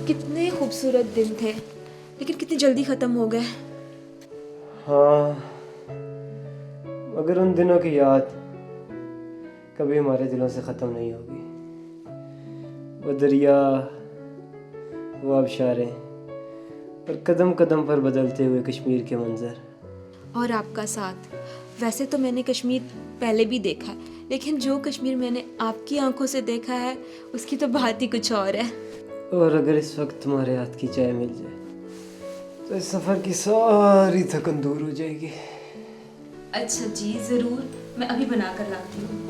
कितने खूबसूरत दिन थे, लेकिन कितनी जल्दी ख़त्म हो गए। हाँ, मगर उन दिनों की याद कभी हमारे दिलों से ख़त्म नहीं होगी। वो दरिया, वो आबशारें और कदम कदम पर बदलते हुए कश्मीर के मंजर। और आपका साथ। वैसे तो मैंने कश्मीर पहले भी देखा है, लेकिन जो कश्मीर मैंने आपकी आंखों से देखा है उसकी तो बात ही कुछ और है। और अगर इस वक्त तुम्हारे हाथ की चाय मिल जाए तो इस सफ़र की सारी थकन दूर हो जाएगी। अच्छा जी, ज़रूर, मैं अभी बना कर लाती हूँ।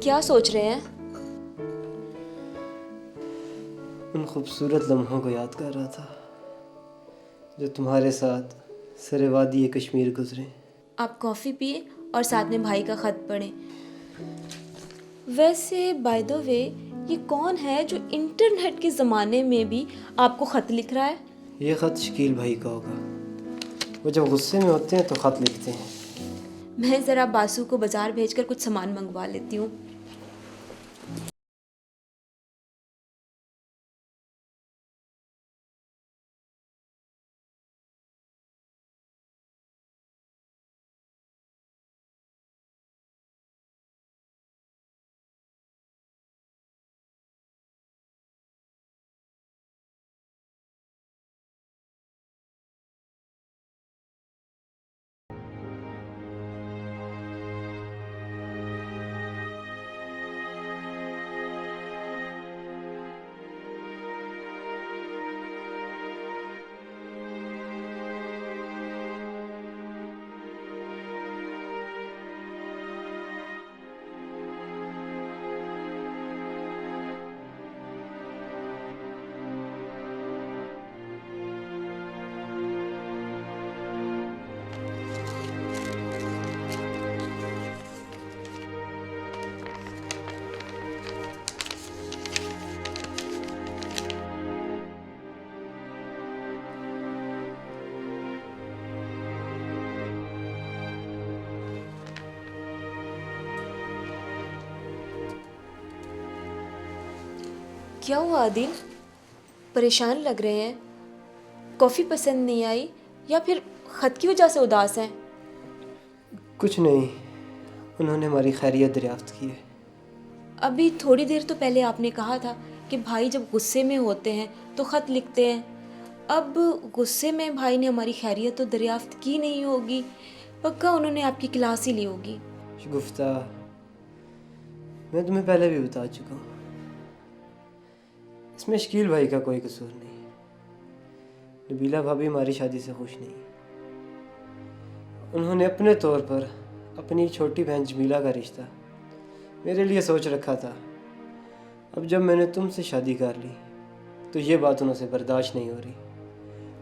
क्या सोच रहे हैं? उन खूबसूरत लम्हों को याद कर रहा था जो तुम्हारे साथ सरे वादी कश्मीर गुजरे। आप कॉफ़ी पिए और साथ में भाई का ख़त पढ़ें। वैसे बाय द वे, ये कौन है जो इंटरनेट के ज़माने में भी आपको ख़त लिख रहा है? ये ख़त शकील भाई का होगा। वो जब गुस्से में होते हैं तो ख़त लिखते हैं। मैं ज़रा बासु को बाज़ार भेजकर कुछ सामान मंगवा लेती हूँ। क्या हुआ आदिल? परेशान लग रहे हैं। कॉफ़ी पसंद नहीं आई या फिर ख़त की वजह से उदास हैं? कुछ नहीं, उन्होंने हमारी खैरियत दरियाफ्त की है। अभी थोड़ी देर तो पहले आपने कहा था कि भाई जब गुस्से में होते हैं तो ख़त लिखते हैं। अब गुस्से में भाई ने हमारी खैरियत तो दरियाफ्त की नहीं होगी, पक्का उन्होंने आपकी क्लास ही ली होगी। गुफ्ता, मैं तुम्हें पहले भी बता चुका हूँ, इसमें शकील भाई का कोई कसूर नहीं। नबीला भाभी हमारी शादी से खुश नहीं। उन्होंने अपने तौर पर अपनी छोटी बहन जमीला का रिश्ता मेरे लिए सोच रखा था। अब जब मैंने तुमसे शादी कर ली तो ये बात उनसे बर्दाश्त नहीं हो रही।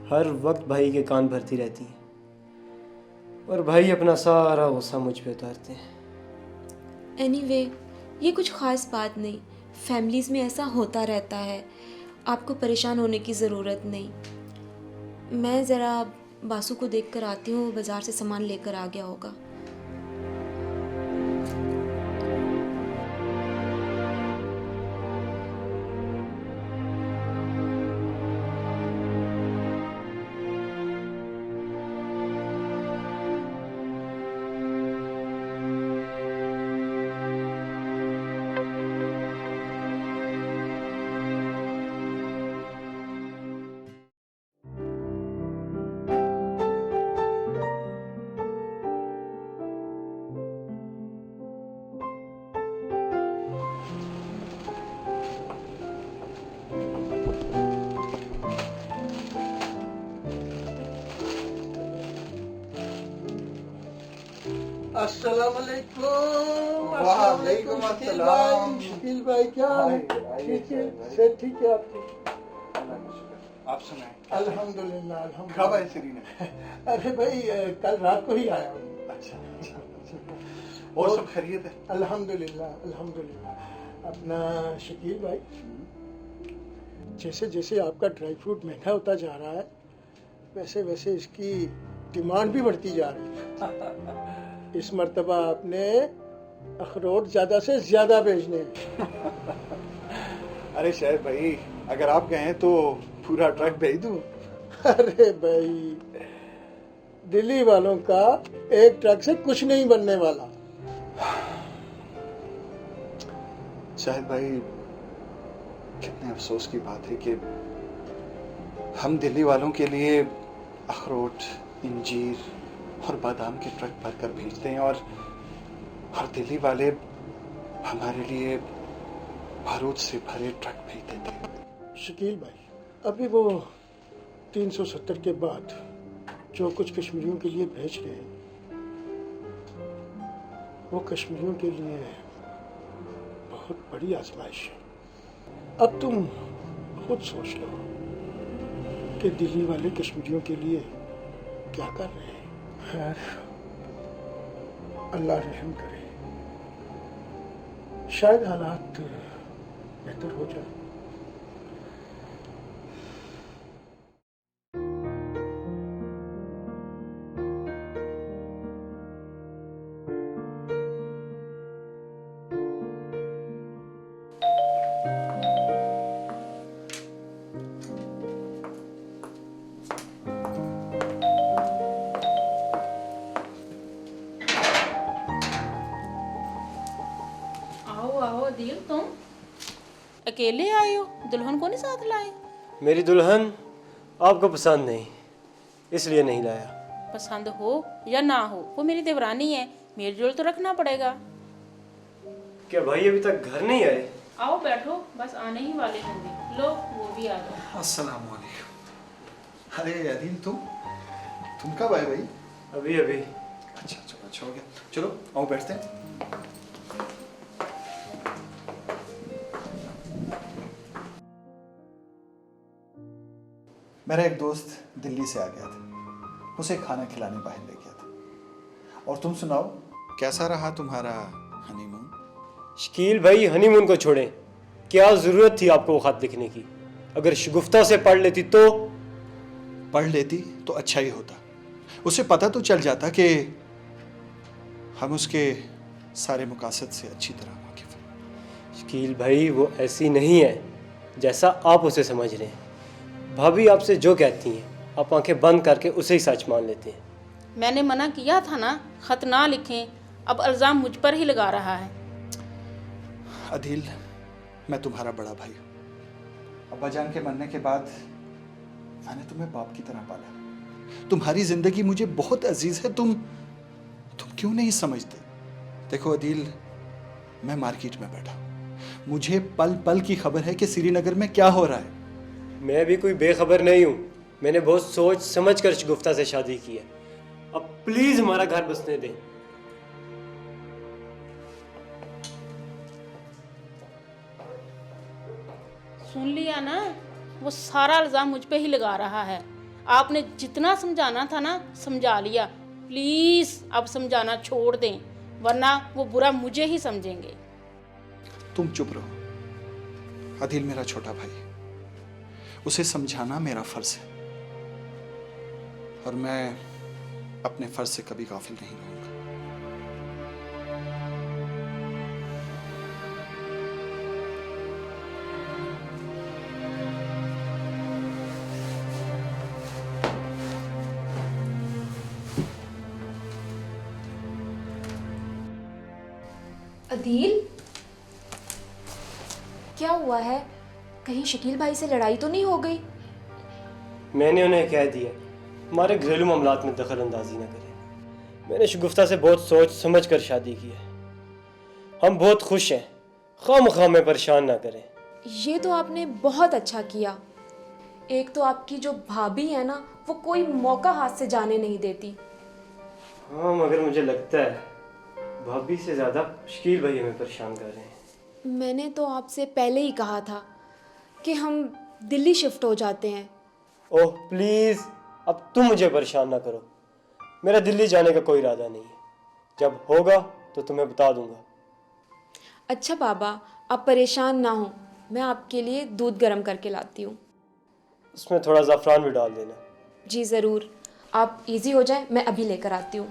हर वक्त भाई के कान भरती रहती हैं और भाई अपना सारा गुस्सा मुझ पे उतारते हैं। एनीवे, ये कुछ ख़ास बात नहीं, फैमिलीज़ में ऐसा होता रहता है, आपको परेशान होने की ज़रूरत नहीं। मैं ज़रा बासु को देख कर आती हूँ, बाज़ार से सामान लेकर आ गया होगा। अस्सलाम वालेकुम। वालेकुम अस्सलाम। शकील भाई क्या हाल है? ठीक है, सेहत ठीक है आपकी? आप सुनाएं। अल्हम्दुलिल्लाह कब अल्हम्दुलिल्लाह। आए श्रीनगर? अरे भाई कल रात को ही आया हूँ। अच्छा। और सब खैरियत है? अल्हम्दुलिल्लाह अल्हम्दुलिल्लाह। अपना शकील भाई, जैसे जैसे आपका ड्राई फ्रूट महंगा होता जा रहा है, वैसे वैसे इसकी डिमांड भी बढ़ती जा रही है। इस मर्तबा आपने अखरोट ज़्यादा से ज़्यादा भेजने हैं। अरे शायद भाई, अगर आप कहें तो पूरा ट्रक भेज दूं। अरे भाई, दिल्ली वालों का एक ट्रक से कुछ नहीं बनने वाला। शायद भाई, कितने अफसोस की बात है कि हम दिल्ली वालों के लिए अखरोट, इंजीर और बादाम के ट्रक भरकर भेजते हैं, और दिल्ली वाले हमारे लिए बारूद से भरे ट्रक भेज देते हैं। शकील भाई, अभी वो 370 के बाद जो कुछ कश्मीरियों के लिए भेज रहे हैं, वो कश्मीरियों के लिए बहुत बड़ी आजमाइश है। अब तुम खुद सोच लो कि दिल्ली वाले कश्मीरियों के लिए क्या कर रहे हैं। खैर, अल्लाह रहम करे, शायद हालात बेहतर हो जाए। आओ आओ अदील, तुम अकेले आए हो? दुल्हन को नहीं साथ लाए? मेरी दुल्हन आपको पसंद नहीं, इसलिए नहीं लाया। पसंद हो या ना हो, वो मेरी देवरानी है, मेल जोल तो रखना पड़ेगा। क्या भाई अभी तक घर नहीं आए? आओ बैठो, बस आने ही वाले होंगे। लो वो भी आ जाओ। अस्सलाम वालेकुम। अरे अदील, तुम कब आए भाई? अभी अभी। अच्छा चलो, अच्छा हो गया। चलो आओ बैठते हैं। मेरा एक दोस्त दिल्ली से आ गया था, उसे खाना खिलाने बाहर ले गया था। और तुम सुनाओ, कैसा रहा तुम्हारा हनीमून? शकील भाई, हनीमून को छोड़ें, क्या ज़रूरत थी आपको वो खत लिखने की? अगर शगुफ्ता से पढ़ लेती तो? पढ़ लेती तो अच्छा ही होता, उसे पता तो चल जाता कि हम उसके सारे मुकासद से अच्छी तरह वाकिफ हैं। शकील भाई, वो ऐसी नहीं है जैसा आप उसे समझ रहे हैं। भाभी आपसे जो कहती हैं आप आंखें बंद करके उसे ही सच मान लेते हैं। मैंने मना किया था ना, खत ना लिखें। अब इल्ज़ाम मुझ पर ही लगा रहा है। अदील, मैं तुम्हारा बड़ा भाई हूँ। अब्बा जान के मरने के बाद मैंने तुम्हें बाप की तरह पाला। तुम्हारी जिंदगी मुझे बहुत अजीज है। तुम क्यों नहीं समझते? देखो अदील, मैं मार्केट में बैठा हूँ, मुझे पल पल की खबर है कि श्रीनगर में क्या हो रहा है। मैं भी कोई बेखबर नहीं हूँ। मैंने बहुत सोच समझ कर शगुफ्ता से शादी की है। अब प्लीज हमारा घर बसने दें। सुन लिया ना, वो सारा इल्ज़ाम मुझ पे ही लगा रहा है। आपने जितना समझाना था ना, समझा लिया। प्लीज़ अब समझाना छोड़ दें, वरना वो बुरा मुझे ही समझेंगे। तुम चुप रहो। अदील मेरा छोटा भाई है, उसे समझाना मेरा फर्ज है, और मैं अपने फर्ज से कभी गाफिल नहीं रहूंगा। अदील, क्या हुआ है? कहीं शकील भाई से लड़ाई तो नहीं हो गई? मैंने उन्हें कह दिया हमारे घरेलू मामलात में दखल अंदाजी न करें। मैंने शगुफ्ता से बहुत सोच समझ कर शादी की है। हम बहुत खुश हैं, खामखा में परेशान ना करें। ये तो आपने बहुत अच्छा किया। एक तो आपकी जो भाभी है ना, वो कोई मौका हाथ से जाने नहीं देती। हाँ, मगर मुझे लगता है भाभी से ज़्यादा शकील भाई हमें परेशान कर रहे हैं। मैंने तो आपसे पहले ही कहा था कि हम दिल्ली शिफ्ट हो जाते हैं। ओह प्लीज़, अब तुम मुझे परेशान ना करो। मेरा दिल्ली जाने का कोई इरादा नहीं है। जब होगा तो तुम्हें बता दूंगा। अच्छा बाबा, आप परेशान ना हो, मैं आपके लिए दूध गर्म करके लाती हूँ। उसमें थोड़ा ज़ाफ़रान भी डाल देना। जी ज़रूर, आप इजी हो जाए, मैं अभी लेकर आती हूँ।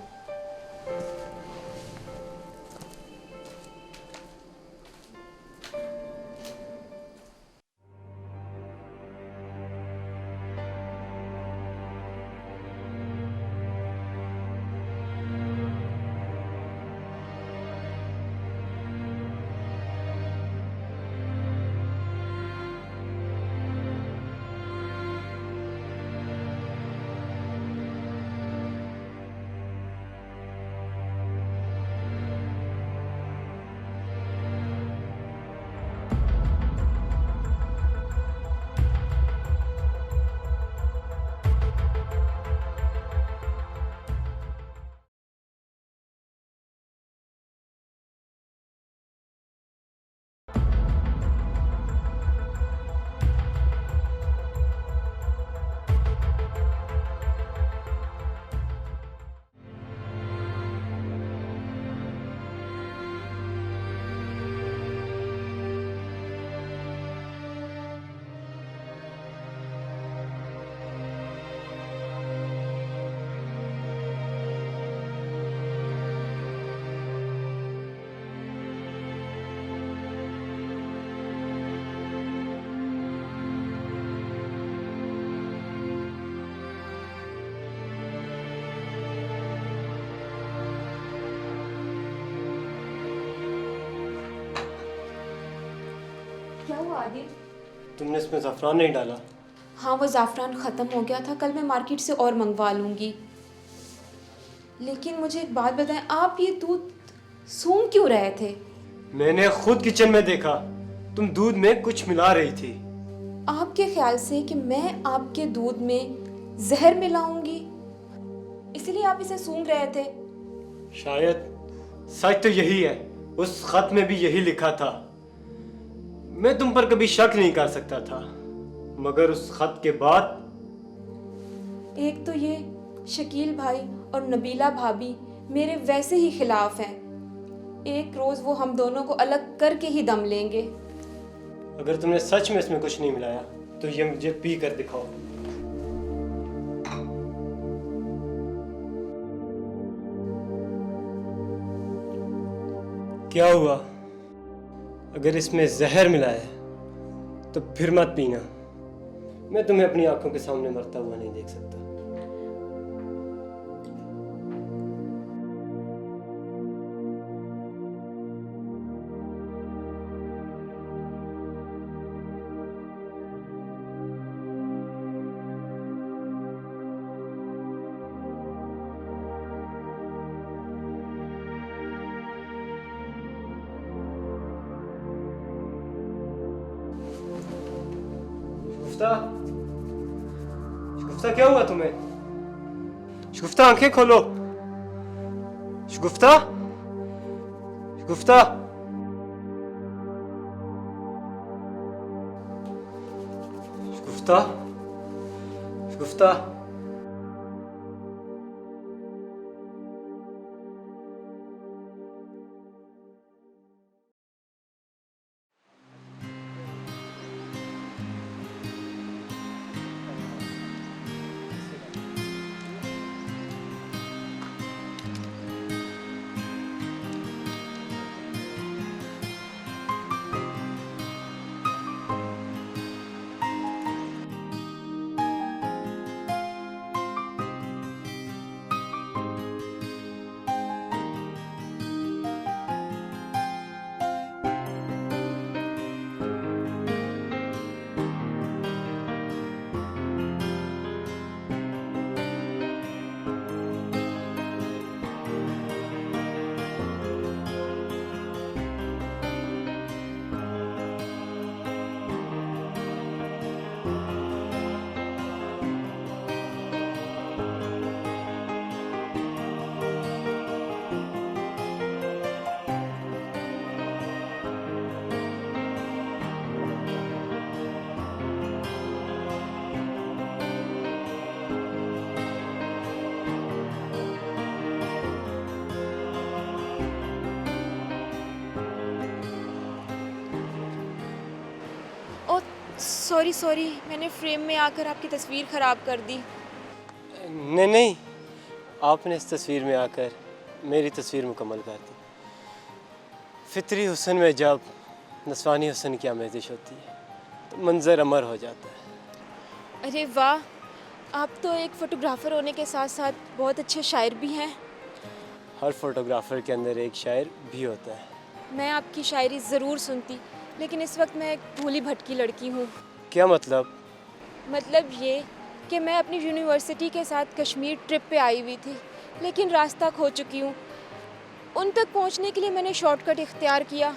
क्या हुआ आदिल? तुमने इसमें ज़ाफ़रान नहीं डाला? हाँ, वो ज़ाफ़रान ख़त्म हो गया था, कल मैं मार्केट से और मंगवा लूँगी। लेकिन मुझे एक बात बताएं, आप ये दूध सूंघ क्यों रहे थे? मैंने खुद किचन में देखा, तुम दूध में कुछ मिला रही थी। आपके ख्याल से कि मैं आपके दूध में जहर मिलाऊंगी, इसलिए आप इसे सूंघ रहे थे? शायद सच तो यही है, उस खत में भी यही लिखा था। मैं तुम पर कभी शक नहीं कर सकता था, मगर उस खत के बाद एक तो ये शकील भाई और नबीला भाभी मेरे वैसे ही खिलाफ हैं। एक रोज वो हम दोनों को अलग करके ही दम लेंगे। अगर तुमने सच में इसमें कुछ नहीं मिलाया तो ये मुझे पी कर दिखाओ। क्या हुआ? अगर इसमें जहर मिला है तो फिर मत पीना। मैं तुम्हें अपनी आंखों के सामने मरता हुआ नहीं देख सकता। शगुफ्ता, शगुफ्ता क्या हुआ तुम्हें? शगुफ्ता आंखें खोलो। शगुफ्ता, शगुफ्ता, शगुफ्ता, शगुफ्ता। सॉरी मैंने फ्रेम में आकर आपकी तस्वीर ख़राब कर दी। नहीं, आपने इस तस्वीर में आकर मेरी तस्वीर मुकम्मल कर दी। फितरी हुस्न में जब नस्वानी हुस्न की आमेज़िश होती है तो मंज़र अमर हो जाता है। अरे वाह, आप तो एक फ़ोटोग्राफ़र होने के साथ साथ बहुत अच्छे शायर भी हैं। हर फोटोग्राफ़र के अंदर एक शायर भी होता है। मैं आपकी शायरी ज़रूर सुनती, लेकिन इस वक्त मैं एक भूली भटकी लड़की हूँ। क्या मतलब? मतलब ये कि मैं अपनी यूनिवर्सिटी के साथ कश्मीर ट्रिप पे आई हुई थी, लेकिन रास्ता खो चुकी हूँ। उन तक पहुँचने के लिए मैंने शॉर्टकट इख्तियार किया,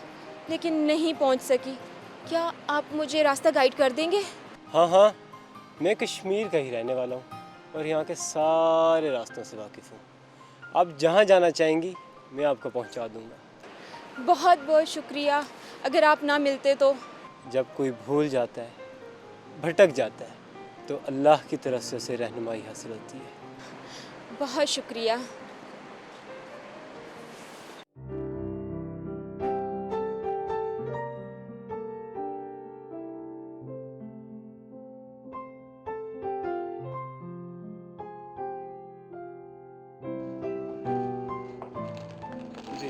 लेकिन नहीं पहुँच सकी। क्या आप मुझे रास्ता गाइड कर देंगे? हाँ, मैं कश्मीर का ही रहने वाला हूँ और यहाँ के सारे रास्तों से वाकिफ़ हूँ। आप जहाँ जाना चाहेंगी मैं आपको पहुँचा दूँगा। बहुत बहुत शुक्रिया। अगर आप ना मिलते तो। जब कोई भूल जाता है, भटक जाता है, तो अल्लाह की तरफ से उसे रहनुमाई हासिल होती है। बहुत शुक्रिया। जी,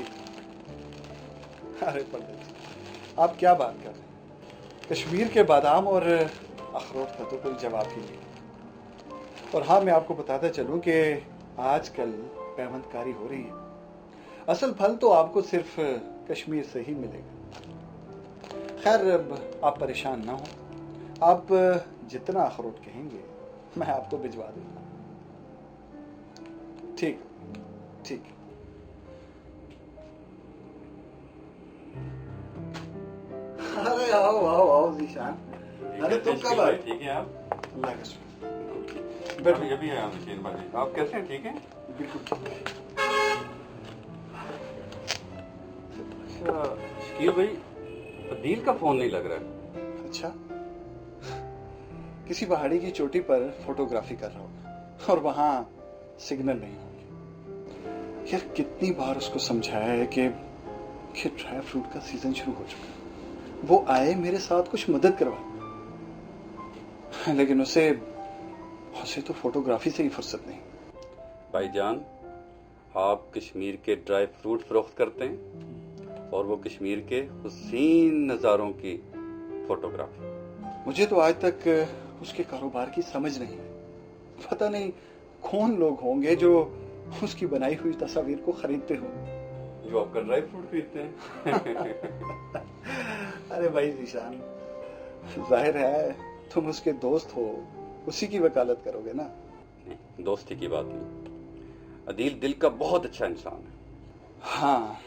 अरे पंडित जी, आप क्या बात कर रहे हैं? कश्मीर के बादाम और अखरोट का तो कोई जवाब ही नहीं। और हाँ, मैं आपको बताता चलूं कि आजकल पैवंदकारी हो रही है। असल फल तो आपको सिर्फ कश्मीर से ही मिलेगा। खैर, अब आप परेशान ना हो। आप जितना अखरोट कहेंगे मैं आपको भिजवा दूंगा। ठीक ठीक। अरे आओ जीशान। अरे तुम कब आए? ठीक है आप? अल्लाह का शुक्र। बैठो। अभी आया मशीन बाजी। आप कैसे हैं? ठीक हैं? बिल्कुल। अच्छा शकील भाई, अदील का फोन नहीं लग रहा है। अच्छा, किसी पहाड़ी की चोटी पर फोटोग्राफी कर रहा हूँ और वहां सिग्नल नहीं होंगे। यार, कितनी बार उसको समझाया है कि ड्राई फ्रूट का सीजन शुरू हो चुका है, वो आए मेरे साथ कुछ मदद करवा, लेकिन उसे तो फोटोग्राफी से ही फुर्सत नहीं। भाईजान, आप कश्मीर के ड्राई फ्रूट फरोख्त करते हैं और वो कश्मीर के हुसीन नज़ारों की फोटोग्राफी। मुझे तो आज तक उसके कारोबार की समझ नहीं है। पता नहीं कौन लोग होंगे जो उसकी बनाई हुई तस्वीर को खरीदते हो, जो आपका ड्राई फ्रूट खरीदते हैं। अरे भाई जीशान, जाहिर है तुम उसके दोस्त हो, उसी की वकालत करोगे ना। नहीं, दोस्ती की बात नहीं। अदील दिल का बहुत अच्छा इंसान है। हाँ,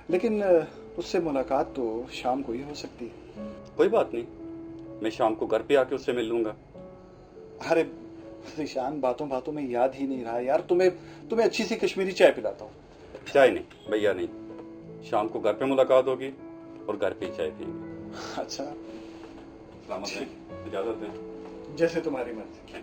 लेकिन उससे मुलाकात तो शाम को ही हो सकती है। कोई बात नहीं, मैं शाम को घर पे आके उससे मिल लूंगा। अरे जीशान, बातों बातों में याद ही नहीं रहा यार। तुम्हें अच्छी सी कश्मीरी चाय पिलाता हूँ। चाय नहीं भैया, नहीं, शाम को घर पे मुलाकात होगी और घर पे ही चाय पियेंगे। अच्छा, सलामत रहें, इजाजत दें। जैसे तुम्हारी मर्जी।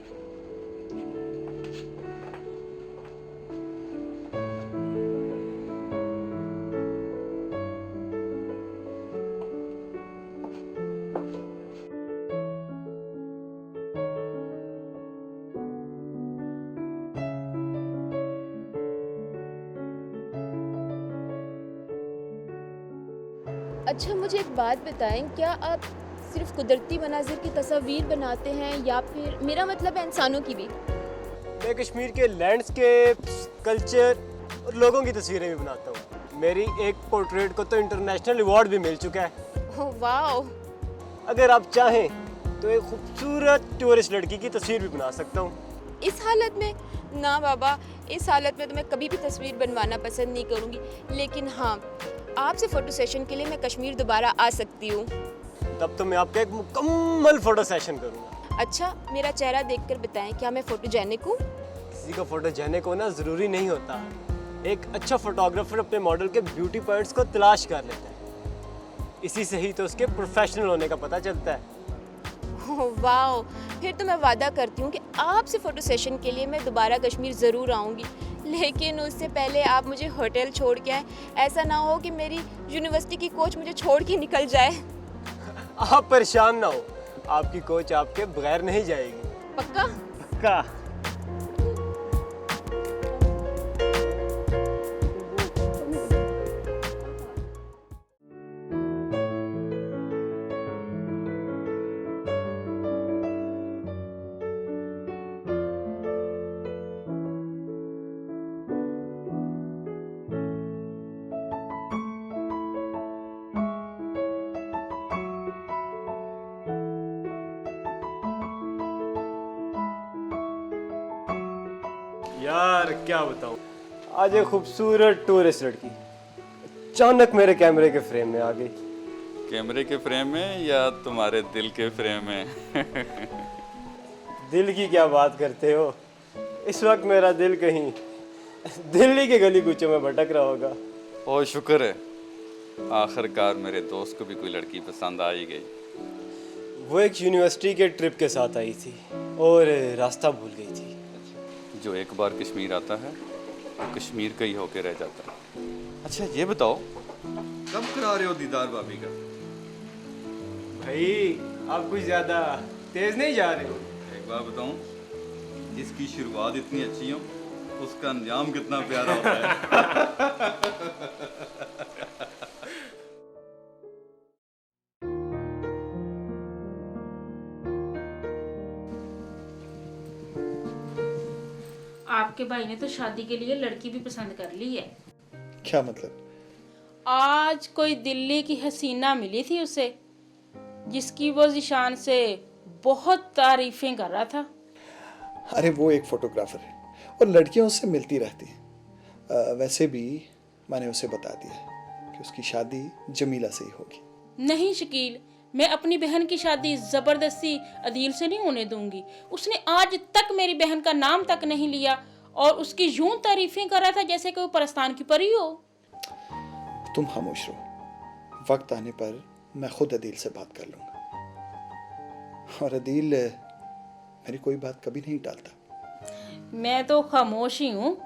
अच्छा, मुझे एक बात बताएं, क्या आप सिर्फ कुदरती मनाजिर की तस्वीर बनाते हैं या फिर, मेरा मतलब है, इंसानों की भी? मैं कश्मीर के लैंडस्केप्स, कल्चर और लोगों की तस्वीरें भी बनाता हूँ। मेरी एक पोर्ट्रेट को तो इंटरनेशनल अवार्ड भी मिल चुका है। Oh wow! अगर आप चाहें तो एक खूबसूरत टूरिस्ट लड़की की तस्वीर भी बना सकता हूँ। इस हालत में? ना बाबा, इस हालत में तो मैं कभी भी तस्वीर बनवाना पसंद नहीं करूँगी। लेकिन हाँ, आपसे फ़ोटो सेशन के लिए मैं कश्मीर दोबारा आ सकती हूँ। तब तो मैं आपका एक मुकम्मल फ़ोटो सेशन करूँगा। अच्छा, मेरा चेहरा देखकर बताएं, क्या मैं फ़ोटोजेनिक हूँ? किसी का फ़ोटोजेनिक होना ज़रूरी नहीं होता। एक अच्छा फोटोग्राफर अपने मॉडल के ब्यूटी पॉइंट्स को तलाश कर लेता है। इसी से ही तो उसके प्रोफेशनल होने का पता चलता है। Oh wow! फिर तो मैं वादा करती हूँ कि आपसे फ़ोटो सेशन के लिए मैं दोबारा कश्मीर ज़रूर आऊँगी। लेकिन उससे पहले आप मुझे होटल छोड़ के आएँ। ऐसा ना हो कि मेरी यूनिवर्सिटी की कोच मुझे छोड़ के निकल जाए। आप परेशान ना हो, आपकी कोच आपके बगैर नहीं जाएगी। पक्का? पक्का। यार क्या बताऊं, आज एक खूबसूरत टूरिस्ट लड़की अचानक मेरे कैमरे के फ्रेम में आ गई। कैमरे के फ्रेम में या तुम्हारे दिल के फ्रेम में? दिल की क्या बात करते हो, इस वक्त मेरा दिल कहीं दिल्ली के गली कूचों में भटक रहा होगा। ओ शुक्र है, आखिरकार मेरे दोस्त को भी कोई लड़की पसंद आ ही गई। वो एक यूनिवर्सिटी के ट्रिप के साथ आई थी और रास्ता भूल गई थी। जो एक बार कश्मीर आता है वो कश्मीर का ही होके रह जाता है। अच्छा ये बताओ, कब करा रहे हो दीदार भाभी का? भाई आप कुछ ज्यादा तेज नहीं जा रहे हो। एक बात बताऊं, जिसकी शुरुआत इतनी अच्छी हो उसका अंजाम कितना प्यारा होता है। आपके भाई ने तो शादी के लिए लड़की भी पसंद कर ली है। क्या मतलब? आज कोई दिल्ली की हसीना मिली थी उसे, जिसकी वो जिशान से बहुत तारीफें कर रहा था। अरे वो एक फोटोग्राफर है और लड़कियां उससे मिलती रहती हैं। वैसे भी मैंने उसे बता दिया है कि उसकी शादी जमीला से ही होगी। नहीं शकील, मैं अपनी बहन की शादी जबरदस्ती अदील से नहीं होने दूंगी। उसने आज तक मेरी बहन का नाम तक नहीं लिया और उसकी यूं तारीफें कर रहा था जैसे कि वो परस्तान की परी हो। तुम खामोश रहो, वक्त आने पर मैं खुद अदील से बात कर लूंगा। और अदील मेरी कोई बात कभी नहीं टालता। मैं तो खामोश ही हूँ,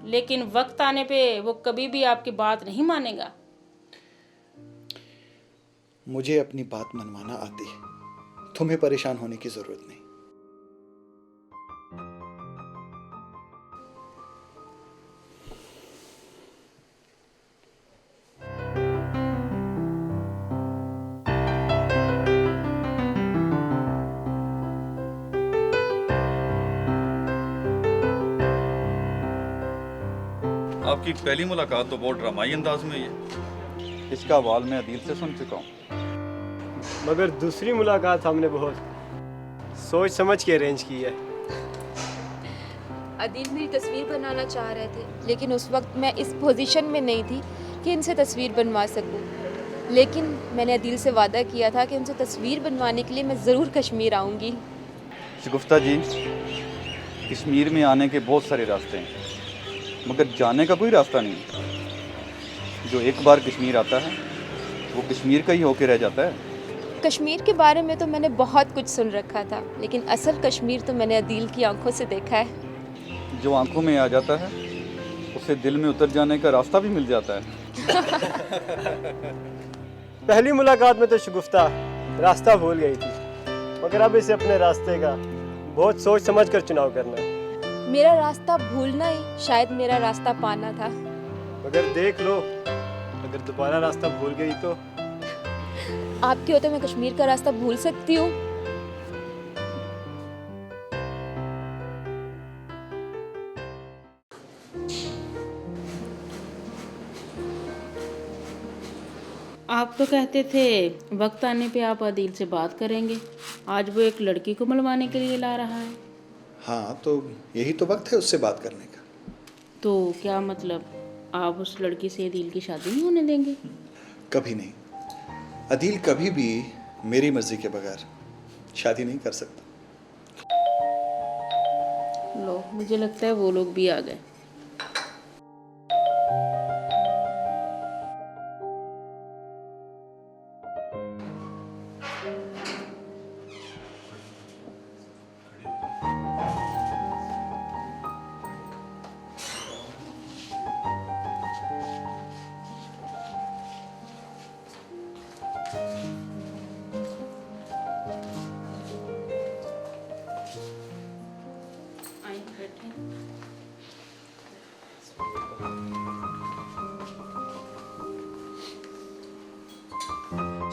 लेकिन वक्त आने पे वो कभी भी आपकी बात नहीं मानेगा। मुझे अपनी बात मनवाना आती है, तुम्हें परेशान होने की जरूरत नहीं। आपकी पहली मुलाकात तो बहुत ड्रामाई अंदाज में ही है। इसका हवाल मैं अदील से सुन चुका हूँ। मगर दूसरी मुलाकात हमने बहुत सोच समझ के अरेंज की है। अदील मेरी तस्वीर बनाना चाह रहे थे, लेकिन उस वक्त मैं इस पोजीशन में नहीं थी कि इनसे तस्वीर बनवा सकूं। लेकिन मैंने अदील से वादा किया था कि उनसे तस्वीर बनवाने के लिए मैं ज़रूर कश्मीर आऊँगी। शगुफ्ता जी, कश्मीर में आने के बहुत सारे रास्ते हैं, मगर जाने का कोई रास्ता नहीं। जो एक बार कश्मीर आता है वो कश्मीर का ही होके रह जाता है। कश्मीर के बारे में तो मैंने बहुत कुछ सुन रखा था, लेकिन असल कश्मीर तो मैंने अदील की आंखों से देखा है। जो आंखों में आ जाता है उसे दिल में उतर जाने का रास्ता भी मिल जाता है। पहली मुलाकात में तो शगुफ्ता रास्ता भूल गई थी, मगर अब इसे अपने रास्ते का बहुत सोच समझ कर चुनाव करना है। मेरा रास्ता भूलना ही शायद मेरा रास्ता पाना था। मगर देख लो, अगर दोबारा रास्ता भूल गई तो? आपके होते मैं कश्मीर का रास्ता भूल सकती हूँ? आप तो कहते थे वक्त आने पे आप अदील से बात करेंगे। आज वो एक लड़की को मिलवाने के लिए ला रहा है। हाँ, तो यही तो वक्त है उससे बात करने का। तो क्या मतलब, आप उस लड़की से अदील की शादी नहीं होने देंगे? कभी नहीं। अदील कभी भी मेरी मर्जी के बगैर शादी नहीं कर सकता। लो, मुझे लगता है वो लोग भी आ गए।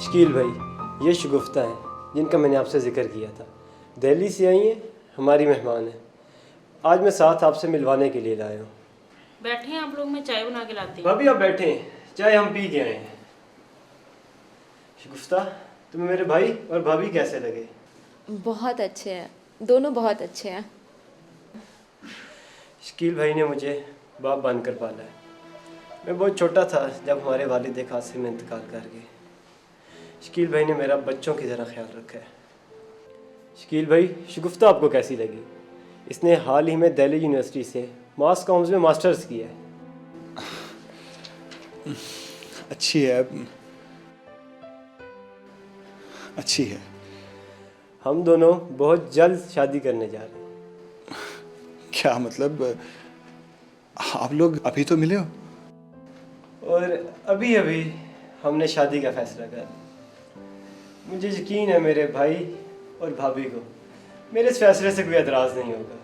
शकील भाई, ये शगुफ्ता हैं जिनका मैंने आपसे जिक्र किया था। दिल्ली से आई हैं, हमारी मेहमान हैं। आज मैं साथ आपसे मिलवाने के लिए लाया हूँ। बैठे हैं आप लोग, मैं चाय बना के लाती हूँ। भाभी आप बैठे हैं, चाय हम पी के आए हैं। शगुफ्ता, तुम्हें मेरे भाई और भाभी कैसे लगे? बहुत अच्छे हैं, दोनों बहुत अच्छे हैं। शकील भाई ने मुझे बाप बनकर पाला है। मैं बहुत छोटा था जब हमारे वालिद एक हादसे में इंतकाल कर गए। शकील भाई ने मेरा बच्चों की तरह ख्याल रखा है। शकील भाई, शगुफ्ता आपको कैसी लगी? इसने हाल ही में दिल्ली यूनिवर्सिटी से मास कॉम्स में मास्टर्स किया है। अच्छी है, अच्छी है। हम दोनों बहुत जल्द शादी करने जा रहे हैं। क्या मतलब, आप लोग अभी तो मिले हो? और अभी अभी हमने शादी का फैसला कर लिया। मुझे यकीन है मेरे भाई और भाभी को मेरे इस फैसले से कोई एतराज़ नहीं होगा।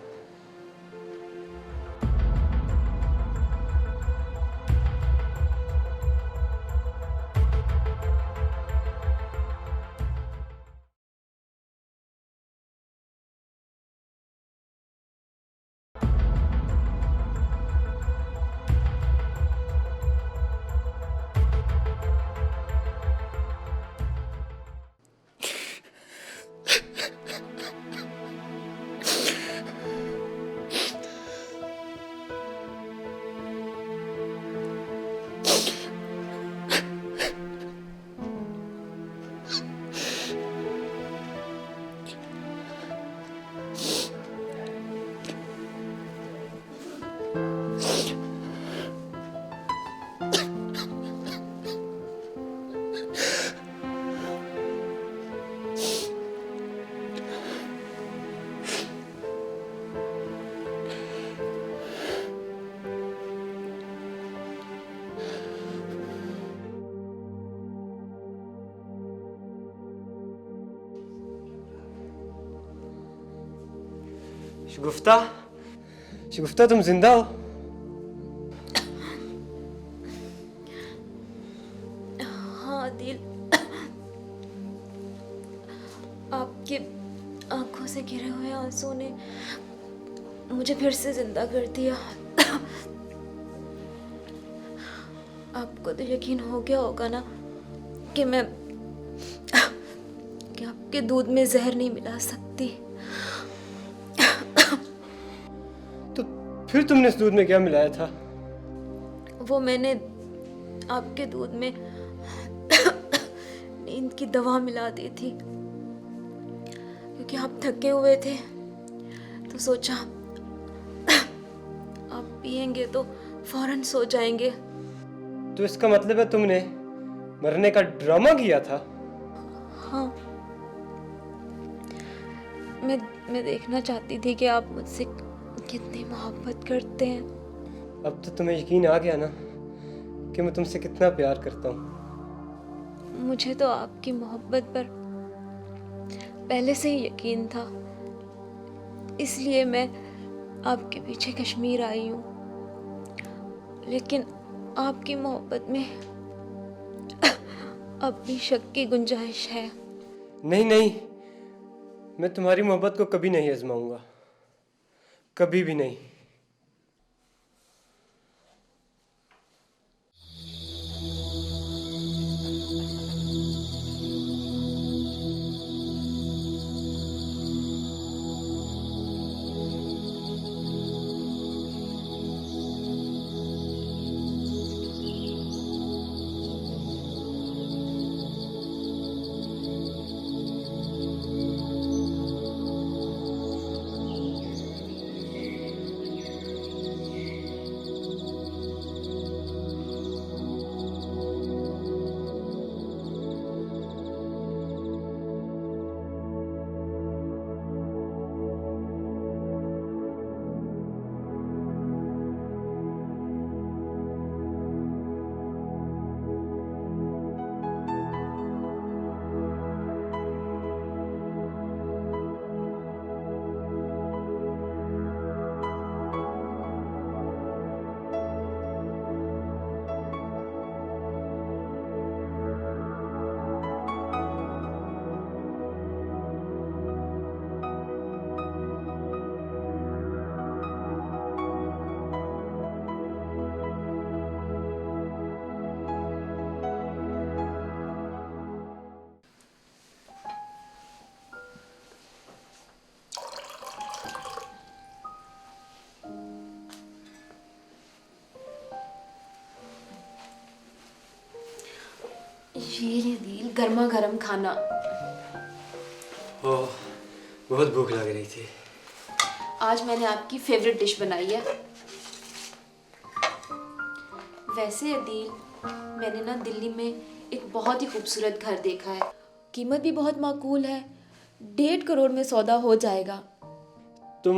शगुफ्ता, शगुफ्ता तुम जिंदा हो? हाँ दिल, आपके आंखों से गिरे हुए आंसू ने मुझे फिर से जिंदा कर दिया। आपको तो यकीन हो गया होगा ना कि आपके दूध में जहर नहीं मिला सकती। तो फिर तुमने इस दूध में क्या मिलाया था? वो मैंने आपके दूध में नींद की दवा मिला दी थी, क्योंकि आप थके हुए थे तो सोचा आप पिएंगे तो फौरन सो जाएंगे। तो इसका मतलब है तुमने मरने का ड्रामा किया था? हाँ, मैं देखना चाहती थी कि आप मुझसे कितनी मोहब्बत करते हैं। अब तो तुम्हें यकीन आ गया ना कि मैं तुमसे कितना प्यार करता हूँ। मुझे तो आपकी मोहब्बत पर पहले से ही यकीन था, इसलिए मैं आपके पीछे कश्मीर आई हूँ। लेकिन आपकी मोहब्बत में अब भी शक की गुंजाइश है। नहीं नहीं, मैं तुम्हारी मोहब्बत को कभी नहीं आजमाऊंगा, कभी भी नहीं। ये दिल गर्मा गर्म खाना। ओह, बहुत भूख लग रही थी। आज मैंने आपकी फेवरेट डिश बनाई है। वैसे अदील, मैंने ना दिल्ली में एक बहुत ही खूबसूरत घर देखा है। कीमत भी बहुत माकूल है, 1.5 करोड़ में सौदा हो जाएगा। तुम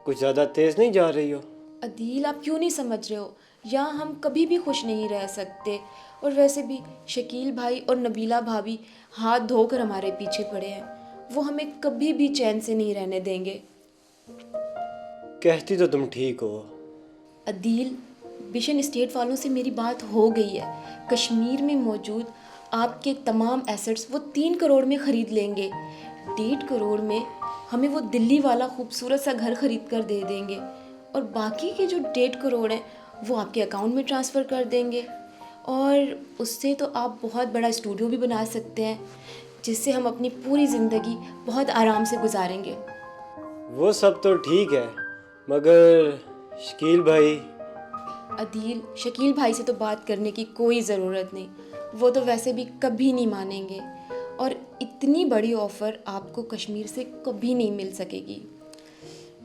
कुछ ज़्यादा तेज़ नहीं जा रही हो? अदील, आप क्यों नहीं समझ रहे हो? यहाँ हम कभी भी खुश नहीं रह सकते। और वैसे भी शकील भाई और नबीला भाभी हाथ धोकर हमारे पीछे पड़े हैं। वो हमें कभी भी चैन से नहीं रहने देंगे। कहती तो तुम ठीक हो। अदील, बिशन एस्टेट वालों से मेरी बात हो गई है। कश्मीर में मौजूद आपके तमाम एसेट्स वो 3 करोड़ में ख़रीद लेंगे। 1.5 करोड़ में हमें वो दिल्ली वाला खूबसूरत सा घर ख़रीद कर दे देंगे। और बाकी के जो 1.5 करोड़ हैं वो आपके अकाउंट में ट्रांसफ़र कर देंगे। और उससे तो आप बहुत बड़ा स्टूडियो भी बना सकते हैं, जिससे हम अपनी पूरी ज़िंदगी बहुत आराम से गुजारेंगे। वो सब तो ठीक है, मगर शकील भाई। अदील, शकील भाई से तो बात करने की कोई ज़रूरत नहीं। वो तो वैसे भी कभी नहीं मानेंगे। और इतनी बड़ी ऑफ़र आपको कश्मीर से कभी नहीं मिल सकेगी।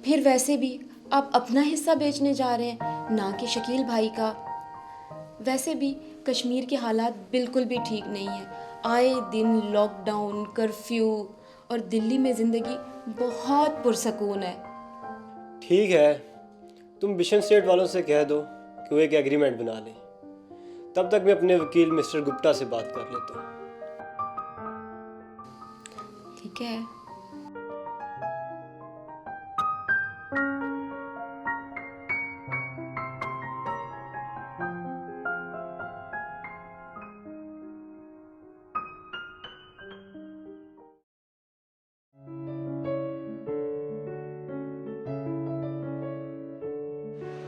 फिर वैसे भी आप अपना हिस्सा बेचने जा रहे हैं, ना कि शकील भाई का। वैसे भी कश्मीर के हालात बिल्कुल भी ठीक नहीं है। आए दिन लॉकडाउन, कर्फ्यू, और दिल्ली में ज़िंदगी बहुत पुरसकून है। ठीक है, तुम बिशन स्टेट वालों से कह दो कि वो एक एग्रीमेंट बना लें। तब तक मैं अपने वकील मिस्टर गुप्ता से बात कर लेता हूँ। ठीक है।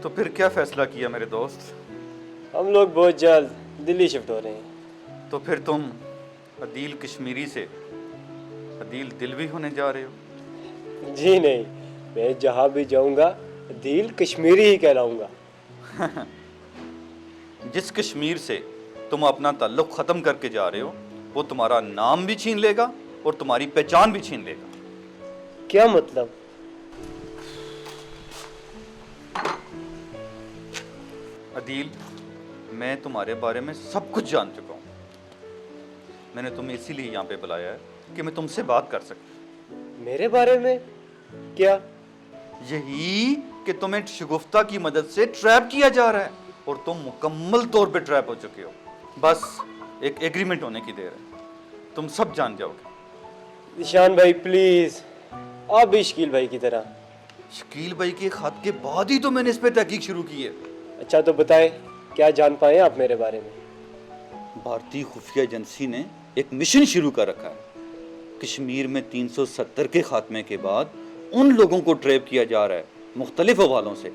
तो फिर क्या फैसला किया मेरे दोस्त? हम लोग बहुत जल्द दिल्ली शिफ्ट हो रहे हैं। तो फिर तुम अदील कश्मीरी से अदील दिलवी होने जा रहे हो? जी नहीं, मैं जहाँ भी जाऊँगा दिल कश्मीरी ही कहलाऊँगा। जिस कश्मीर से तुम अपना ताल्लुक ख़त्म करके जा रहे हो, वो तुम्हारा नाम भी छीन लेगा और तुम्हारी पहचान भी छीन लेगा। क्या मतलब? अदील, मैं तुम्हारे बारे में सब कुछ जान चुका हूँ। मैंने तुम्हें इसीलिए यहाँ पे बुलाया है कि मैं तुमसे बात कर सकूँ। मेरे बारे में? क्या? यही कि तुम्हें शगुफ्ता की मदद से ट्रैप किया जा रहा है और तुम मुकम्मल तौर पे ट्रैप हो चुके हो। बस एक एग्रीमेंट होने की देर है, तुम सब जान जाओगे। निशान भाई प्लीज़, आप भी शकील भाई की तरह। शकील भाई के खत के बाद ही तो मैंने इस पे तहकीक शुरू की है। अच्छा तो बताएं, क्या जान पाए आप मेरे बारे में? भारतीय खुफिया एजेंसी ने एक मिशन शुरू कर रखा है। कश्मीर में 370 के खात्मे के बाद उन लोगों को ट्रैप किया जा रहा है मुख्तलिफ हवालों से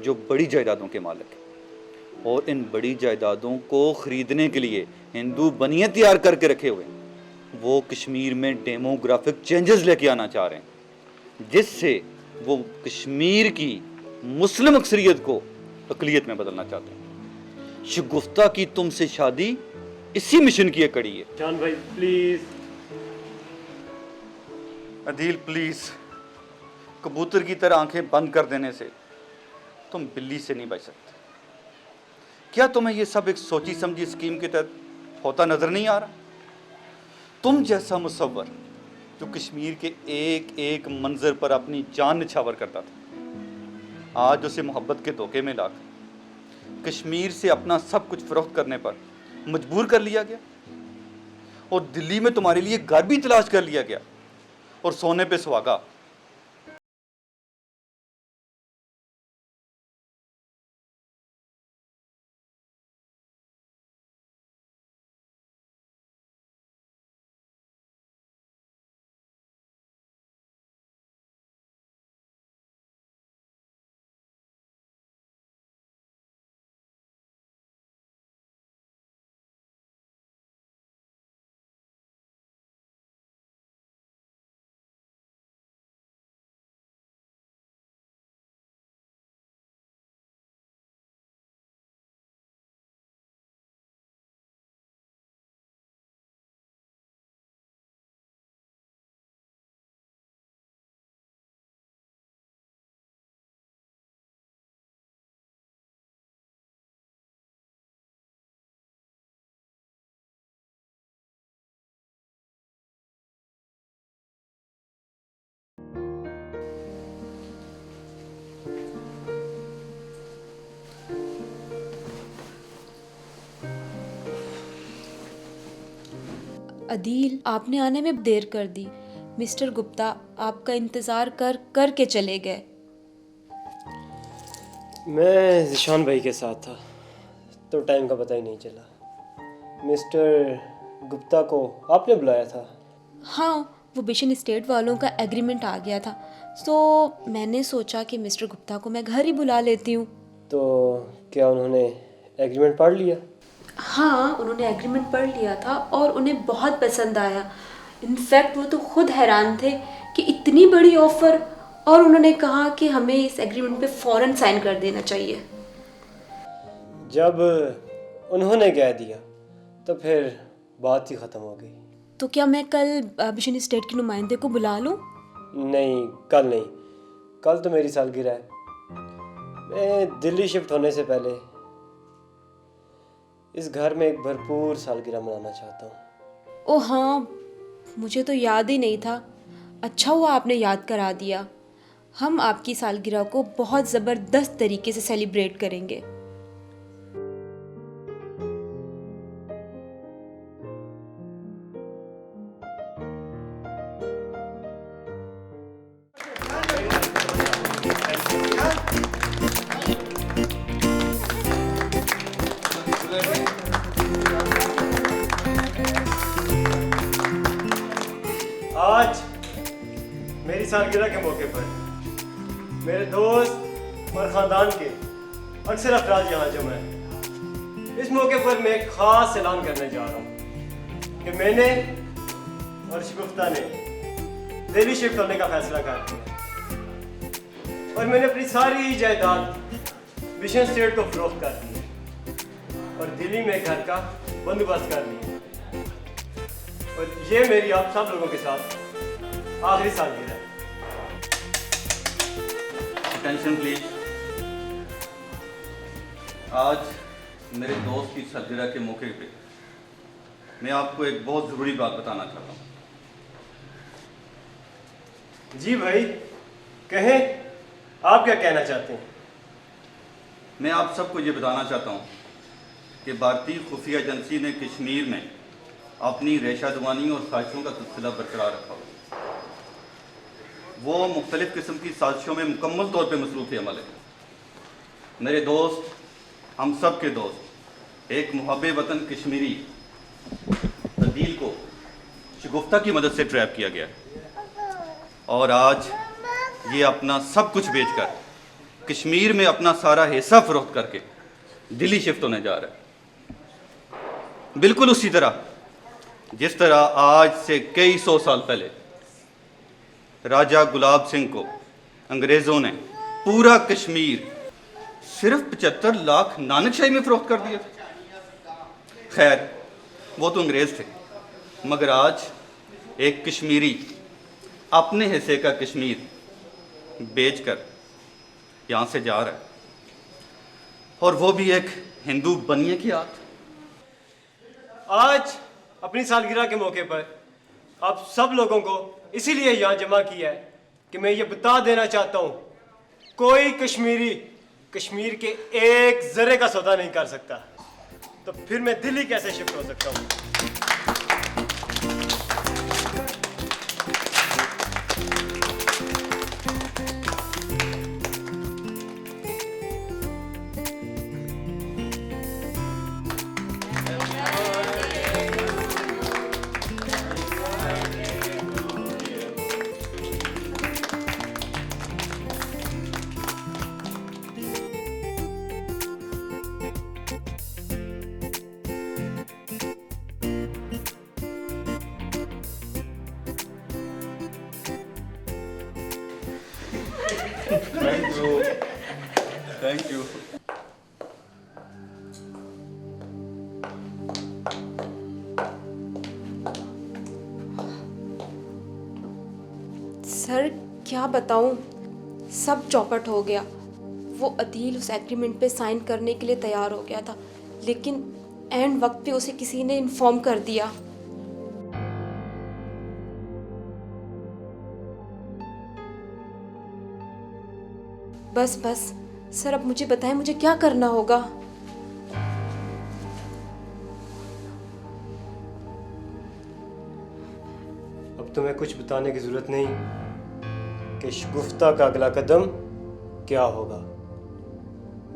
जो बड़ी जायदादों के मालिक हैं, और इन बड़ी जायदादों को ख़रीदने के लिए हिंदू बनिए तैयार करके रखे हुए हैं। वो कश्मीर में डेमोग्राफिक चेंजेस लेके आना चाह रहे हैं, जिससे वो कश्मीर की मुस्लिम अक्सरियत को अकलियत में बदलना चाहते हैं। शगुफ्ता की तुमसे शादी इसी मिशन की एक कड़ी है। निशान भाई प्लीज़। अदील प्लीज, कबूतर की तरह आंखें बंद कर देने से तुम बिल्ली से नहीं बच सकते। क्या तुम्हें यह सब एक सोची समझी स्कीम के तहत होता नजर नहीं आ रहा? तुम जैसा मुसव्वर जो कश्मीर के एक एक मंजर पर अपनी जान निछावर करता था, आज उसे मोहब्बत के धोखे में लाकर कश्मीर से अपना सब कुछ फरोख्त करने पर मजबूर कर लिया गया, और दिल्ली में तुम्हारे लिए घर भी तलाश कर लिया गया, और सोने पे सुहागा। अदील, आपने आने में देर कर दी। मिस्टर गुप्ता आपका इंतज़ार कर कर के चले गए। मैं ज़िशान भाई के साथ था तो टाइम का पता ही नहीं चला। मिस्टर गुप्ता को आपने बुलाया था? हाँ, वो बिशन एस्टेट वालों का एग्रीमेंट आ गया था, तो मैंने सोचा कि मिस्टर गुप्ता को मैं घर ही बुला लेती हूँ। तो क्या उन्होंने एग्रीमेंट पढ़ लिया? हाँ, उन्होंने एग्रीमेंट पढ़ लिया था और उन्हें बहुत पसंद आया। इनफैक्ट वो तो खुद हैरान थे कि इतनी बड़ी ऑफ़र, और उन्होंने कहा कि हमें इस एग्रीमेंट पे फ़ौरन साइन कर देना चाहिए। जब उन्होंने कह दिया तो फिर बात ही ख़त्म हो गई। तो क्या मैं कल बिशन एस्टेट के नुमाइंदे को बुला लूँ? नहीं, कल नहीं। कल तो मेरी सालगिरह है। मैं दिल्ली शिफ्ट होने से पहले इस घर में एक भरपूर सालगिरह मनाना चाहता हूँ। ओह हाँ, मुझे तो याद ही नहीं था। अच्छा हुआ आपने याद करा दिया। हम आपकी सालगिरह को बहुत ज़बरदस्त तरीके से सेलिब्रेट करेंगे। आज मेरी सालगिरह के मौके पर मेरे दोस्त और ख़ानदान के अक्सर अफराद यहाँ जमा हैं। इस मौके पर मैं एक ख़ास ऐलान करने जा रहा हूँ कि मैंने और शगुफ्ता ने दिल्ली शिफ्ट होने का फैसला कर लिया और मैंने अपनी सारी जायदाद बिशन एस्टेट को फरोख्त कर दी और दिल्ली में घर का बंदोबस्त कर लिया। और ये मेरी आप सब लोगों के साथ आखिरी सालगिरह है। Attention please. आज मेरे दोस्त की सालगिरह के मौके पे मैं आपको एक बहुत ज़रूरी बात बताना चाहता हूँ। जी भाई, कहें, आप क्या कहना चाहते हैं? मैं आप सबको ये बताना चाहता हूँ कि भारतीय खुफिया एजेंसी ने कश्मीर में अपनी रेशादवानी और ख्वाहिशों का सिलसिला बरकरार रखा हुआ। वो मुख्तलिफ़ किस्म की साजिशों में मुकम्मल तौर पे मसरूफ़ अमल है। मेरे दोस्त, हम सब के दोस्त, एक मुहब्बे वतन कश्मीरी अदील को शगुफ्ता की मदद से ट्रैप किया गया और आज ये अपना सब कुछ बेचकर कश्मीर में अपना सारा हिस्सा फरोख्त करके दिल्ली शिफ्ट होने जा रहा है। बिल्कुल उसी तरह जिस तरह आज से कई सौ साल पहले राजा गुलाब सिंह को अंग्रेज़ों ने पूरा कश्मीर सिर्फ 75 लाख नानकशाही में फरोख्त कर दिया था। खैर, वो तो अंग्रेज़ थे, मगर आज एक कश्मीरी अपने हिस्से का कश्मीर बेचकर यहाँ से जा रहा है, और वो भी एक हिंदू बनिए की हाथ। आज अपनी सालगिरह के मौके पर आप सब लोगों को इसीलिए यहाँ जमा किया है कि मैं ये बता देना चाहता हूँ, कोई कश्मीरी कश्मीर के एक जरे का सौदा नहीं कर सकता। तो फिर मैं दिल्ली कैसे शिफ्ट हो सकता हूँ? Thank you. सर क्या बताऊं, सब चौपट हो गया। वो अदील उस एग्रीमेंट पे साइन करने के लिए तैयार हो गया था, लेकिन एंड वक्त पे उसे किसी ने इन्फॉर्म कर दिया। बस सर, अब मुझे बताएं, मुझे क्या करना होगा? अब तुम्हें कुछ बताने की ज़रूरत नहीं कि शगुफ्ता का अगला कदम क्या होगा।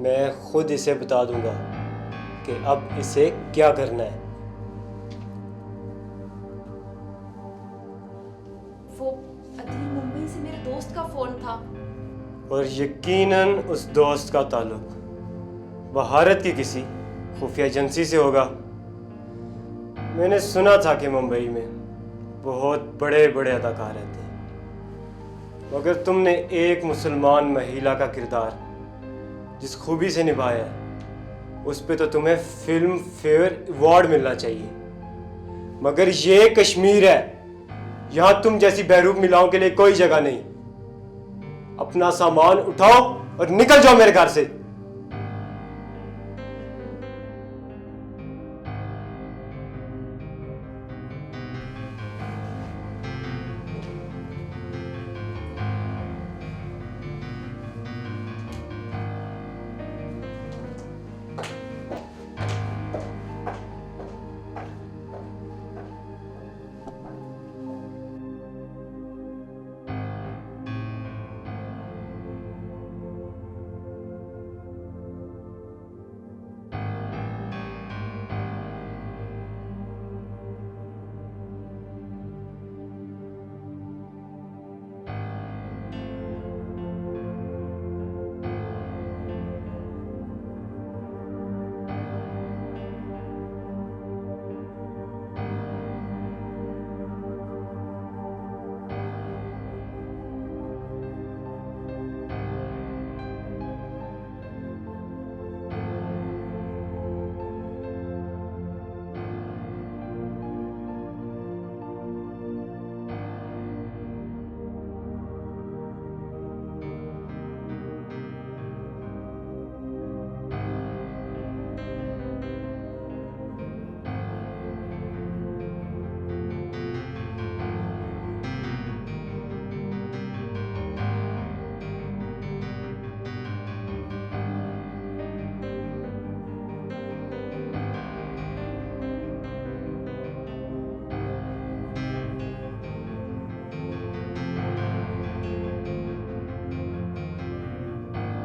मैं खुद इसे बता दूंगा कि अब इसे क्या करना है। वो अदील मुंबई से मेरे दोस्त का फ़ोन था। और यकीनन उस दोस्त का ताल्लुक भारत की किसी खुफिया एजेंसी से होगा। मैंने सुना था कि मुंबई में बहुत बड़े बड़े अदाकार रहते हैं, मगर तुमने एक मुसलमान महिला का किरदार जिस खूबी से निभाया है उस पे तो तुम्हें फिल्म फेयर अवार्ड मिलना चाहिए। मगर ये कश्मीर है, यहाँ तुम जैसी बहरूप मिलाओं के लिए कोई जगह नहीं। अपना सामान उठाओ और निकल जाओ मेरे घर से।